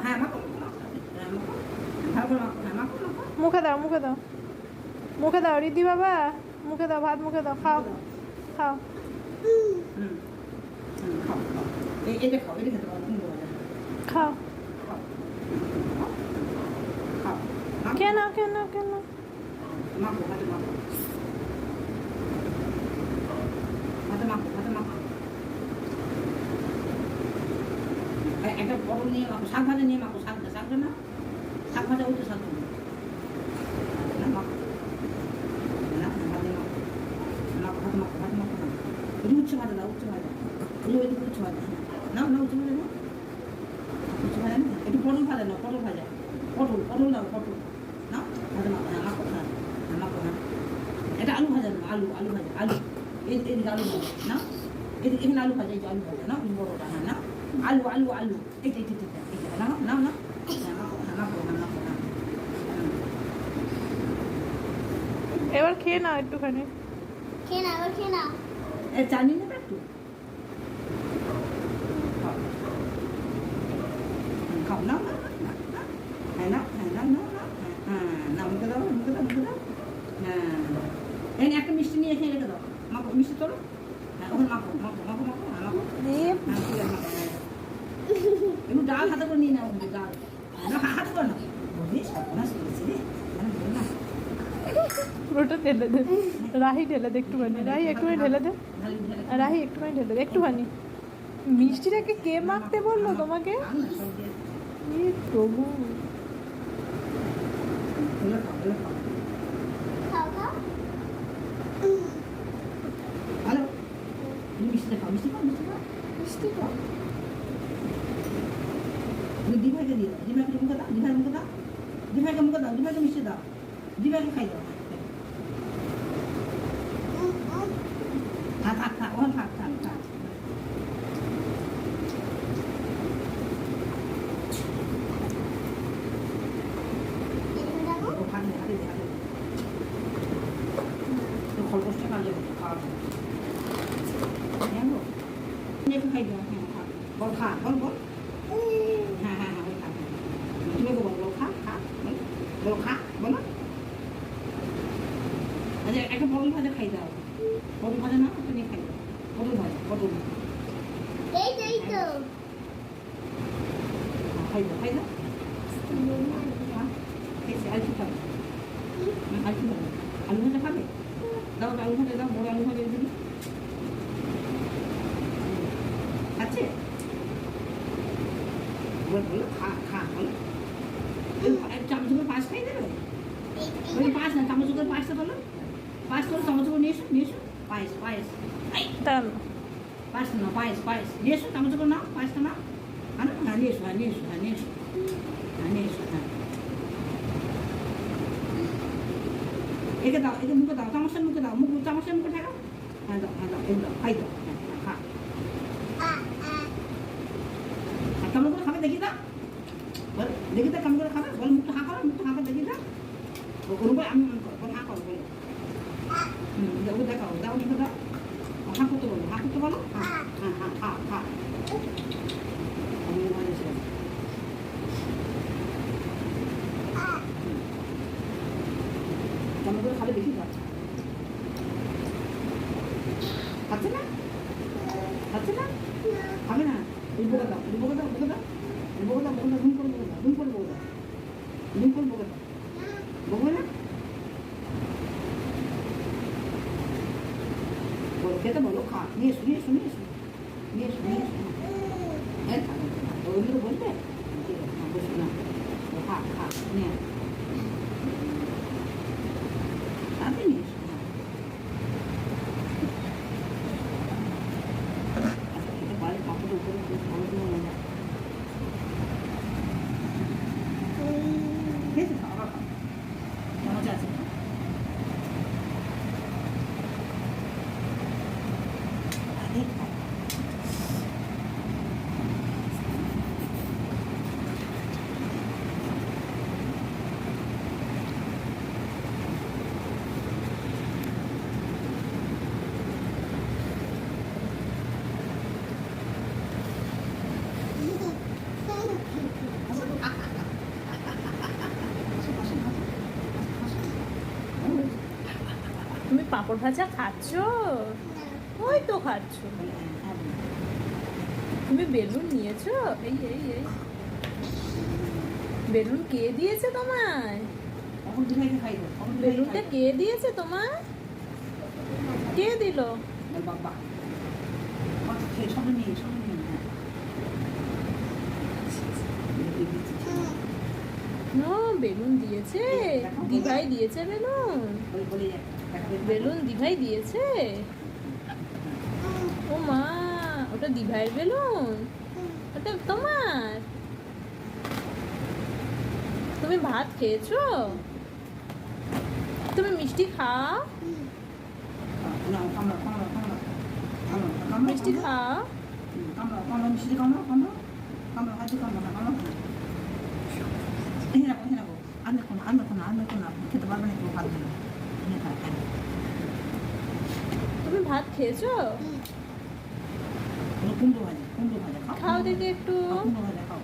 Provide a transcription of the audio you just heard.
হ্যাঁ মাখো ভালো করে মাখো, হ্যাঁ মাখো মাখো। মুখে দাও, মুখে দাও, মুখে দাও রিদ্ধি বাবা, মুখে দাও, ভাত মুখে দাও, খাও খাও। হুম খাও খাও, এটা খাও, এটা খেতে পারো তুমি, খাও, খাও খাও, কেন কেন কেন? মাখো হাতে মাখো, হাতে মাখো, হাতে মাখো। একটা পটল নিয়ে মাখো, শাক ভাজা নিয়ে মাখো, শাকটা শাকটা না, শাক ভাজা উঠে শাক মাখো না, মাখো না, ভাজা মাখো, মাখো হাতে মাখো, হাতে মাখো, একটু উচ্ছে ভাজা দাও, উচ্ছে ভাজা, ওই উচ্ছে ভাজা নাও, না উচ্ছে ভাজা নাও, উচ্ছে ভাজা না, একটু পটল ভাজা নাও, পটল ভাজা, পটল পটল নাও, পটল নাও, ভাজা মাখো, হ্যাঁ মাখো, হ্যাঁ হ্যাঁ মাখো, হ্যাঁ এটা আলু ভাজা নাও, আলু আলু ভাজা, আলু এদিকে আলু ভাজা না, এখানে আলু ভাজা, এই যে আলু ভাজা না, বড়োটা, হ্যাঁ না, আলু আলু আলু, এইটা এইটা এইটা নাও নাও না, হ্যাঁ মাখো, হ্যাঁ মাখো, হ্যাঁ মাখো, হ্যাঁ। এবার খেয়ে নাও একটুখানি। খেয়ে নাও, এবার খেয়ে নাও। এ চাটনি নেবে একটু, খাও, খাও নাও না, হ্যাঁ না, হ্যাঁ না না না, হ্যাঁ না, মুখে দাও, মুখে দাও, মুখে দাও, হ্যাঁ এই একটা মিষ্টি নিয়ে এখানে রেখে দাও, মাখো মিষ্টি তোলো, হ্যাঁ ওখানে মাখো মাখো মাখো মাখো, হ্যাঁ মাখো, হ্যাঁ ঠিক আছে মাখো, হ্যাঁ একটু ডাল হাতে করে নিয়ে নাও, ডাল না হাতে করে নাও, বলিস সর্বনাশ করেছি রে, মানে বল না, পুরোটা ঢেলে দে, রাহি ঢেলে দে একটুখানি, রাহি একটুখানি ঢেলে দে, রাহি একটুখানি ঢেলে দে একটুখানি। মিষ্টিটাকে কে মাখতে বললো তোমাকে? এ প্রভু, খাও খাও। ভালো মিষ্টি খাও, মিষ্টি খাও, মিষ্টি খাও, মিষ্টি খাও। দিভাইকে দিয়ে দাও, দিভাইকে মুখে দাও, দিভাইকে মুখে দাও, দিভাইকে মুখে দাও, দিভাইকে মিষ্টি দাও, দিভাইকে খাই দাও, থাক থাক থাক, ওখানে থাক থাক থাক, এখানে রাখো। ও হাতে হাতে হাতে তো খরগোশটা কাজে খাওয়া হ্যাঁ গো একটু খাই দাও, হ্যাঁ খা, বল খা, বল বল, হ্যাঁ হ্যাঁ হ্যাঁ খা, তুমি বল বল খা খা, বল খা বলো, আচ্ছা একটা পটল ভাজা খাই দাও, পটল ভাজা না ওটা নিয়ে খাই দাও, পটল ভাজা, পটল এই তো এই তো। খাই দাও, খাই দাও, খেয়েছি, আর কি খাবে, আর কি খাবে, আলু ভাজা খাবে, দাও আলু ভাজা দাও, বড় আলু ভাজা দিবি, আছে বল বলো খা খা বলো, চামচ করে পাঁচ খাই দেবে, ওই পাঁচ না চামচ করে পাঁচটা বলো, পাঁচ করে চামচ করে নিয়ে এসো, নিয়ে এসো, পায়েস পায়েস, দাঁড়ানো, পাঁচটা না পায়েস পায়েস নিয়ে এসো, চামচ করে নাও, পাঁচটা নাও, হ্যাঁ না, হ্যাঁ নিয়ে এসো, হ্যাঁ নিয়ে এসো, হ্যাঁ নিয়ে এসো, হ্যাঁ নিয়ে এসো, হ্যাঁ একে দাও, একে মুখে দাও, চামচের মুখে দাও, মুখ চামচের মুখে ঠেকাও, হ্যাঁ দাও, হ্যাঁ দাও, এই দাও, খাই দাও, হ্যাঁ খা, কেমন করে খাবে দেখি দাও, বল দেখি দাও কেমন করে খাবে, বল মুখটা হাঁ করো, মুখটা হাঁ করে দেখি দাও, ওর উপরে আমি বল হাঁ করো বলো, ও দেখাও, দাও মুখে দাও, হাঁ করতে বলো, হাঁ করতে বলো, হ্যাঁ হ্যাঁ হ্যাঁ খা খা, কেমন করে খাবে দেখি দাও, খাচ্ছে না, খাচ্ছে না, খাবে না, বকে দাও, বকে দাও, বকে দাও, বকে দাও, বকে দাও, ঘুম করে বকে দাও, ঘুম করে বকে দাও, ঘুম করে বকে দাও, বকবে না, বলো খেতে বলো, খা, নিয়ে এসো, নিয়ে এসো, নিয়ে এসো, নিয়ে এসো, নিয়ে এসো, হ্যাঁ ওগুলো বলবে, বসে না, খা খা নিয়ে তাতে নিয়ে এসো, খেতে পারে কাপড় উপরে ভালো করে মজা, খেয়েছে খাওয়া খাও, মজা আছে, পাঁপড় ভাজা খাচ্ছ? ওই তো খাচ্ছ। তুমি বেলুন নিয়েছো? এই এই এই বেলুন কে দিয়েছে তোমায়? এখন দিভাইকে খাইবো বেলুনটা কে দিয়েছে তোমার? কে দিল? বাবা খেয়ে সব নিয়ে নো বেলুন দিয়েছে? দিভাই দিয়েছে বেলুন? বেলুন দিভাই দিয়েছে? ও মা, ওটা দিভাইয়ের বেলুন? ওটা তোমার? তুমি ভাত খেয়েছো? তুমি মিষ্টি খাও? মিষ্টি খাও? মিষ্টি কামড়া হাতে কামড়া খেতে পারবে না কেউ ভাত দিলে তুমি ভাত খেয়েছো? কুমড়ো ভাজা খাও খাও দেখি একটু। কুমড়ো ভাজা খাও